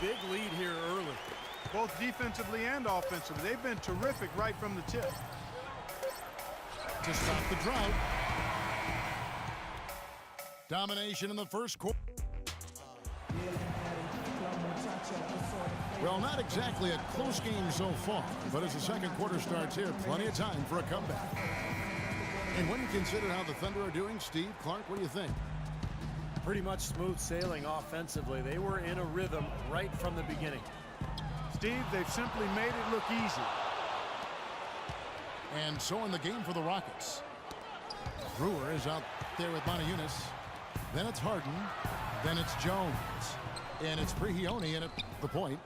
big lead here early. Both defensively and offensively. They've been terrific right from the tip. To stop the drought. Domination in the first quarter. Well, not exactly a close game so far, but as the second quarter starts here, plenty of time for a comeback. And when you consider how the Thunder are doing, Steve, Clark, what do you think? Pretty much smooth sailing offensively. They were in a rhythm right from the beginning. Steve, they've simply made it look easy. And so in the game for the Rockets. Brewer is out there with Montejunas. Then it's Harden. Then it's Jones. And it's Prigioni in at the point.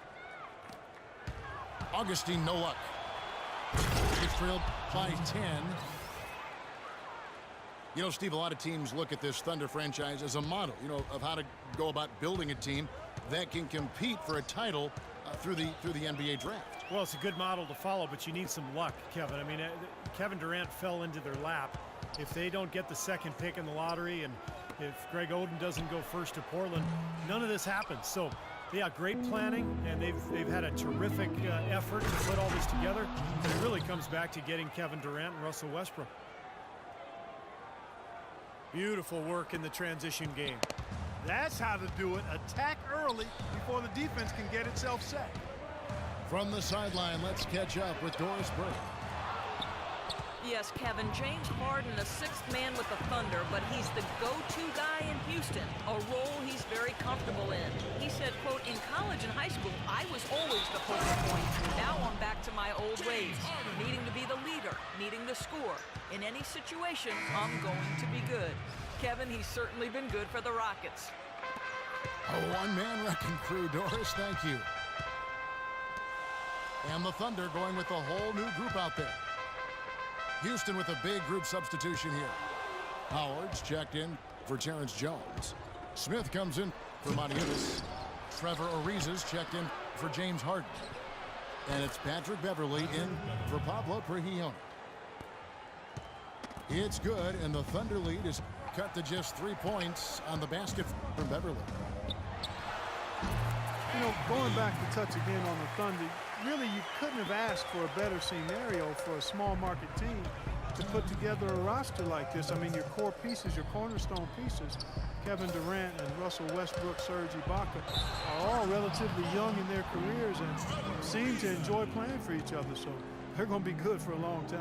Augustine, no luck. It's trailed by 10. You know, Steve, a lot of teams look at this Thunder franchise as a model, of how to go about building a team that can compete for a title through the NBA draft. Well, it's a good model to follow, but you need some luck, Kevin. I mean, Kevin Durant fell into their lap. If they don't get the second pick in the lottery, and if Greg Oden doesn't go first to Portland, none of this happens. So, yeah, great planning, and they've had a terrific effort to put all this together. And it really comes back to getting Kevin Durant and Russell Westbrook. Beautiful work in the transition game. That's how to do it. Attack early before the defense can get itself set. From the sideline, let's catch up with Doris Burke. Yes, Kevin, James Harden, the sixth man with the Thunder, but he's the go-to guy in Houston, a role he's very comfortable in. He said, quote, in college and high school, I was always the focal point. Now I'm back to my old ways, needing to be the leader, needing the score. In any situation, I'm going to be good. Kevin, he's certainly been good for the Rockets. A one-man wrecking crew, Doris, thank you. And the Thunder going with a whole new group out there. Houston with a big group substitution here. Howard's checked in for Terrence Jones. Smith comes in for Montejunas. Trevor Ariza's checked in for James Harden. And it's Patrick Beverley in for Pablo Prigioni. It's good, and the Thunder lead is cut to just 3 points on the basket from Beverley. Going back to touch again on the Thunder, really you couldn't have asked for a better scenario for a small market team to put together a roster like this. I mean, your core pieces, your cornerstone pieces, Kevin Durant and Russell Westbrook, Serge Ibaka, are all relatively young in their careers and seem to enjoy playing for each other. So they're going to be good for a long time.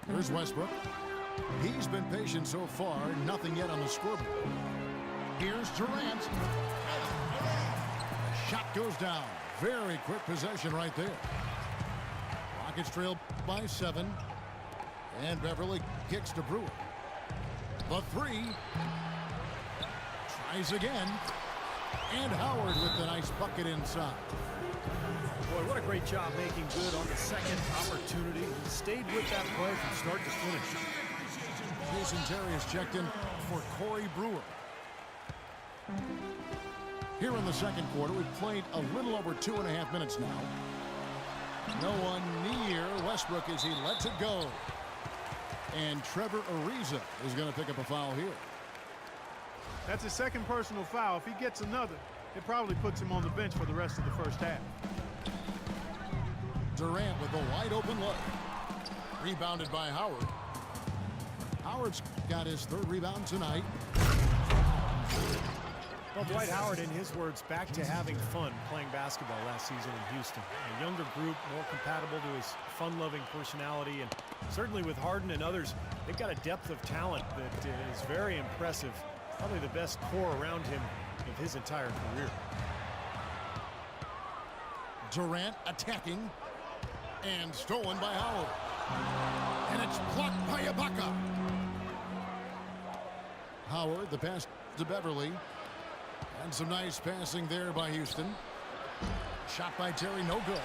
Here's Westbrook. He's been patient so far, nothing yet on the scoreboard. Here's Durant. The shot goes down. Very quick possession right there. Rockets trail by 7. And Beverley kicks to Brewer. The 3. Tries again. And Howard with the nice bucket inside. Boy, what a great job making good on the second opportunity. He stayed with that play from start to finish. Jason Terry is checked in for Corey Brewer. Here in the second quarter, we've played a little over 2.5 minutes now. No one near Westbrook as he lets it go. And Trevor Ariza is going to pick up a foul here. That's his second personal foul. If he gets another, it probably puts him on the bench for the rest of the first half. Durant with a wide open look. Rebounded by Howard. Howard's got his 3rd rebound tonight. Well, Dwight Howard, in his words, back to having fun playing basketball last season in Houston. A younger group, more compatible to his fun-loving personality, and certainly with Harden and others, they've got a depth of talent that is very impressive. Probably the best core around him of his entire career. Durant attacking and stolen by Howard. And it's blocked by Ibaka. Howard, the pass to Beverley. And some nice passing there by Houston. Shot by Terry, no good.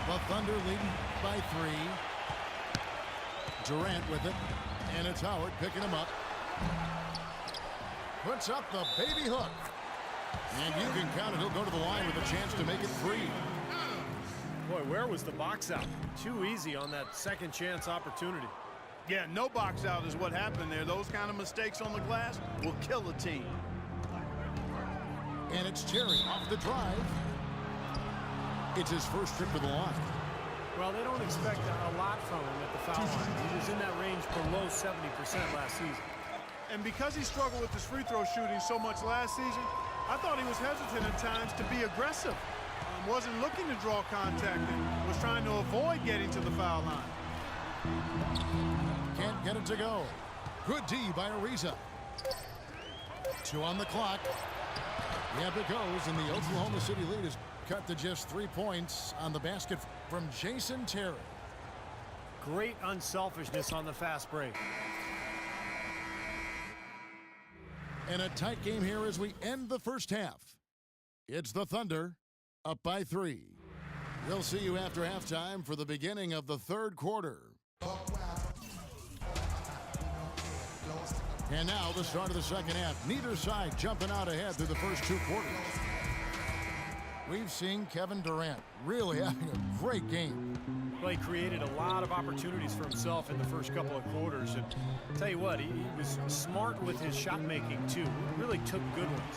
The Thunder leading by 3. Durant with it. And it's Howard picking him up. Puts up the baby hook. And you can count it. He'll go to the line with a chance to make it 3. Boy, where was the box out? Too easy on that second chance opportunity. Yeah, no box out is what happened there. Those kind of mistakes on the glass will kill a team. And it's Terry off the drive. It's his first trip to the line. Well, they don't expect a lot from him at the foul line. He was in that range below 70% last season. And because he struggled with his free throw shooting so much last season, I thought he was hesitant at times to be aggressive. Wasn't looking to draw contact and was trying to avoid getting to the foul line. Can't get it to go. Good D by Ariza. 2 on the clock. Yep, it goes, and the Oklahoma City lead is cut to just 3 points on the basket from Jason Terry. Great unselfishness on the fast break. And a tight game here as we end the first half. It's the Thunder up by 3. We'll see you after halftime for the beginning of the third quarter. And now the start of the second half. Neither side jumping out ahead through the first 2 quarters. We've seen Kevin Durant really having a great game. Well, he created a lot of opportunities for himself in the first couple of quarters. And I'll tell you what, he was smart with his shot making too. He really took good ones.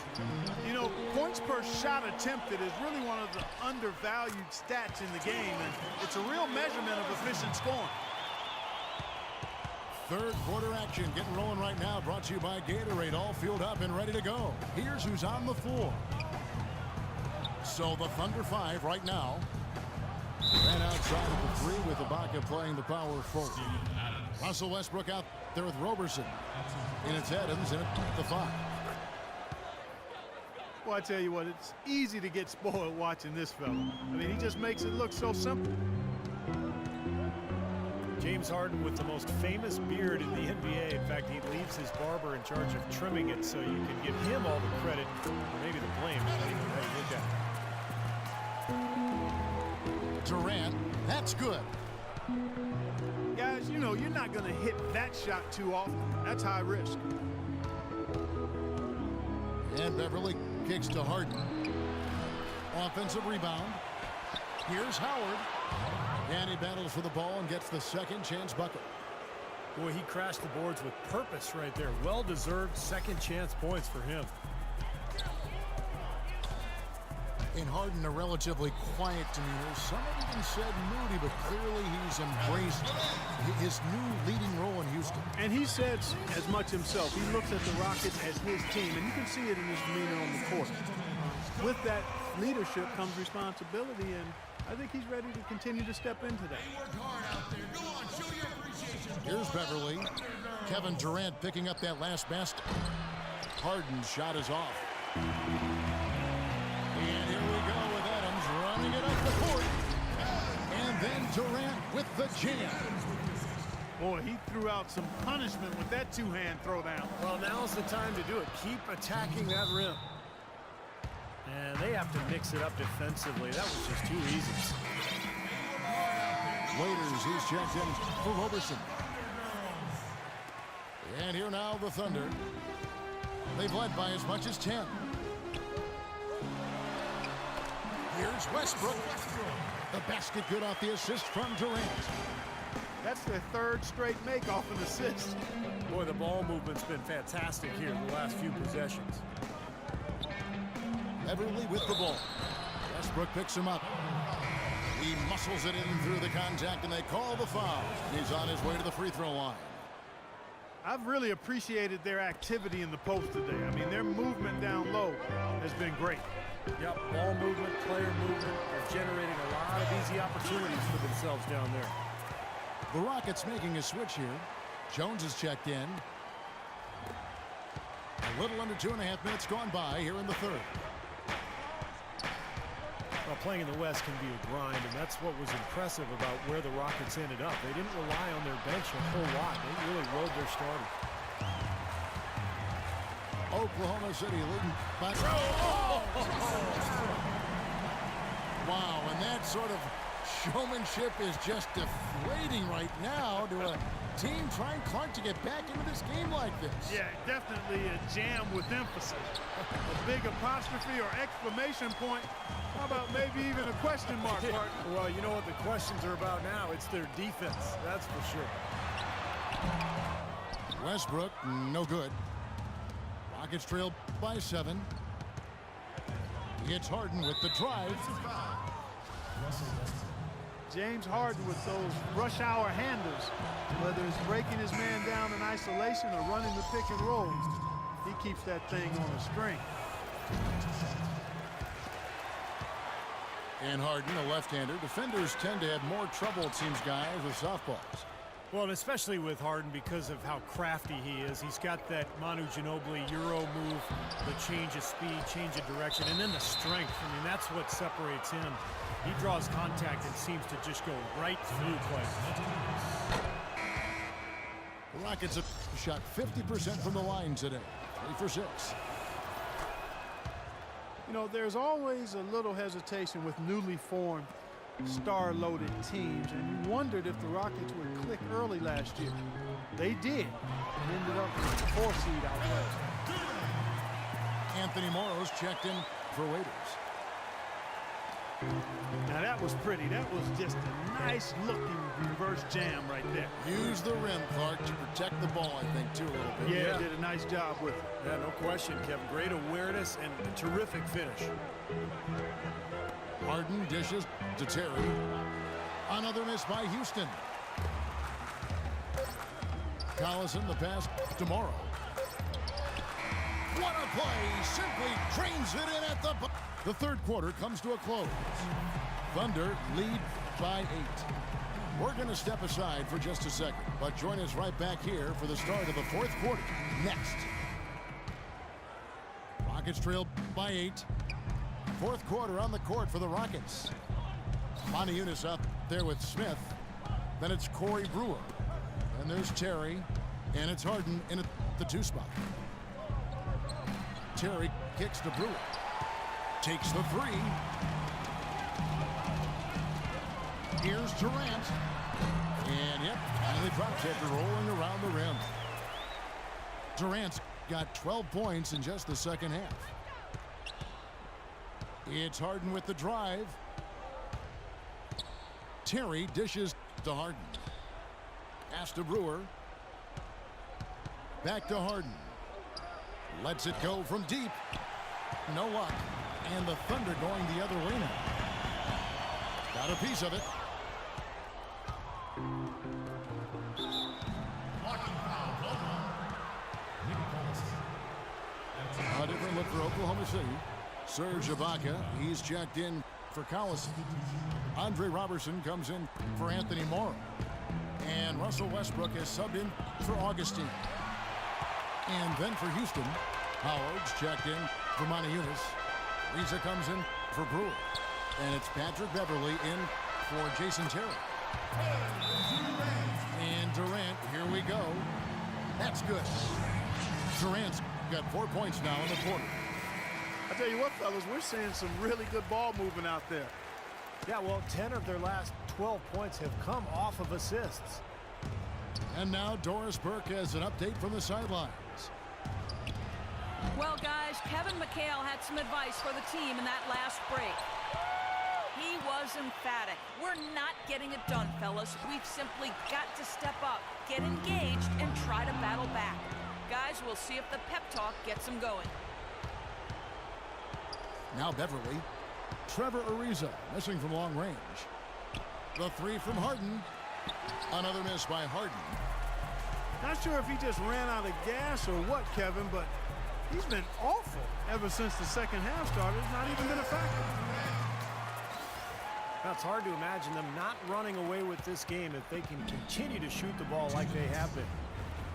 You know, points per shot attempted is really one of the undervalued stats in the game, and it's a real measurement of efficient scoring. Third quarter action getting rolling right now, brought to you by Gatorade, all fueled up and ready to go. Here's who's on the floor. So the Thunder 5 right now. Ran outside of the 3 with Ibaka playing the power forward. Russell Westbrook out there with Roberson. And it's Adams in at the 5. Well, I tell you what, it's easy to get spoiled watching this fella. I mean, he just makes it look so simple. James Harden with the most famous beard in the NBA. In fact, he leaves his barber in charge of trimming it, so you can give him all the credit, or maybe the blame, depending on how you look at it. Durant, that's good. Guys, you know, you're not going to hit that shot too often. That's high risk. And Beverly kicks to Harden. Offensive rebound. Here's Howard. And he battles for the ball and gets the second chance bucket. Boy, he crashed the boards with purpose right there. Well-deserved second chance points for him. In Harden, a relatively quiet demeanor. Some have even said moody, but clearly he's embraced his new leading role in Houston. And he says as much himself. He looks at the Rockets as his team, and you can see it in his demeanor on the court. With that leadership comes responsibility, and I think he's ready to continue to step into that. Here's Beverly. Kevin Durant picking up that last basket. Harden's shot is off. And here we go with Adams running it up the court. And then Durant with the jam. Boy, he threw out some punishment with that two-hand throwdown. Well, now's the time to do it. Keep attacking that rim. And they have to mix it up defensively. That was just too easy. Waiters, he's checked in for Roberson. And here now the Thunder. They've led by as much as 10. Here's Westbrook. The basket good off the assist from Durant. That's their third straight make off an assist. Boy, the ball movement's been fantastic here the last few possessions. Beverly with the ball. Westbrook picks him up. He muscles it in through the contact, and they call the foul. He's on his way to the free throw line. I've really appreciated their activity in the post today. I mean, their movement down low has been great. Yep, ball movement, player movement. They're generating a lot of easy opportunities for themselves down there. The Rockets making a switch here. Jones is checked in. A little under 2.5 minutes gone by here in the third. Well, playing in the West can be a grind, and that's what was impressive about where the Rockets ended up. They didn't rely on their bench a whole lot. They really rode their starters. Oklahoma City leading by... Wow, and that sort of showmanship is just deflating right now to a team trying Clark to get back into this game like this. Yeah, definitely a jam with emphasis. A big apostrophe or exclamation point. How about maybe even a question mark, Mark? Well, you know what the questions are about now. It's their defense, that's for sure. Westbrook, no good. Rockets trail by 7. It's Harden with the drive. James Harden with those rush hour handles, whether it's breaking his man down in isolation or running the pick and roll, he keeps that thing on a string. And Harden, a left-hander. Defenders tend to have more trouble, it seems, guys, with softballs. Well, and especially with Harden because of how crafty he is. He's got that Manu Ginobili Euro move, the change of speed, change of direction, and then the strength. I mean, that's what separates him. He draws contact and seems to just go right through players. The Rockets have shot 50% from the line today. 3 for 6. You know, there's always a little hesitation with newly formed star-loaded teams, and you wondered if the Rockets would click early last year. They did. Ended up with the 4 seed out west. Anthony Morrow's checked in for Waiters. Now that was pretty. That was just a nice-looking reverse jam right there. Use the rim, Clark, to protect the ball, I think, too, a little bit. Yeah, did a nice job with it. Yeah, no question, Kevin. Great awareness and a terrific finish. Harden dishes to Terry. Another miss by Houston. Collison, the pass to Morrow. What a play! Simply drains it in at the... The third quarter comes to a close. Thunder lead by 8. We're going to step aside for just a second, but join us right back here for the start of the fourth quarter next. Rockets trail by 8. Fourth quarter on the court for the Rockets. Moniunas up there with Smith. Then it's Corey Brewer. And there's Terry. And it's Harden in at the 2 spot. Terry kicks to Brewer. Takes the 3. Here's Durant. And yep, finally drops after rolling around the rim. Durant's got 12 points in just the second half. It's Harden with the drive. Terry dishes to Harden. Pass to Brewer. Back to Harden. Lets it go from deep. No luck. And the Thunder going the other way now. Got a piece of it. A different look for Oklahoma City. Serge Ibaka, he's checked in for Collison. Andre Robertson comes in for Anthony Morrow. And Russell Westbrook is subbed in for Augustine. And then for Houston, Howard's checked in for Moniunas. Riza comes in for Brewer. And it's Patrick Beverly in for Jason Terry. And Durant, here we go. That's good. Durant's got 4 points now in the quarter. I tell you what, fellas, we're seeing some really good ball movement out there. Yeah, well, 10 of their last 12 points have come off of assists. And now Doris Burke has an update from the sidelines. Well, guys, Kevin McHale had some advice for the team in that last break. He was emphatic. We're not getting it done, fellas. We've simply got to step up, get engaged, and try to battle back. Guys, we'll see if the pep talk gets them going. Now Beverly. Trevor Ariza missing from long range. The 3 from Harden. Another miss by Harden. Not sure if he just ran out of gas or what, Kevin, but he's been awful ever since the second half started. It's not even been a factor. Now, it's hard to imagine them not running away with this game if they can continue to shoot the ball like they have been.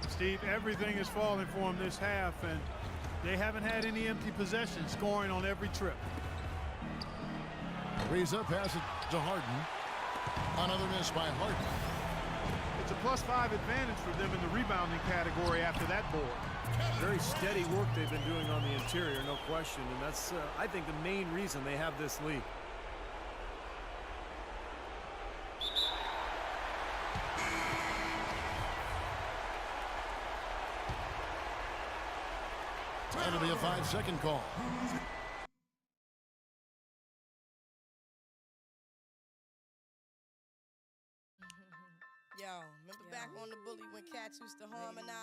Steve, everything is falling for them this half, and they haven't had any empty possessions, scoring on every trip. Ariza passes to Harden. Another miss by Harden. It's a +5 advantage for them in the rebounding category after that board. Very steady work they've been doing on the interior, no question. And that's, I think, the main reason they have this lead. That'll be a 5-second call. Yo, remember back on the bully when cats used to harmonize?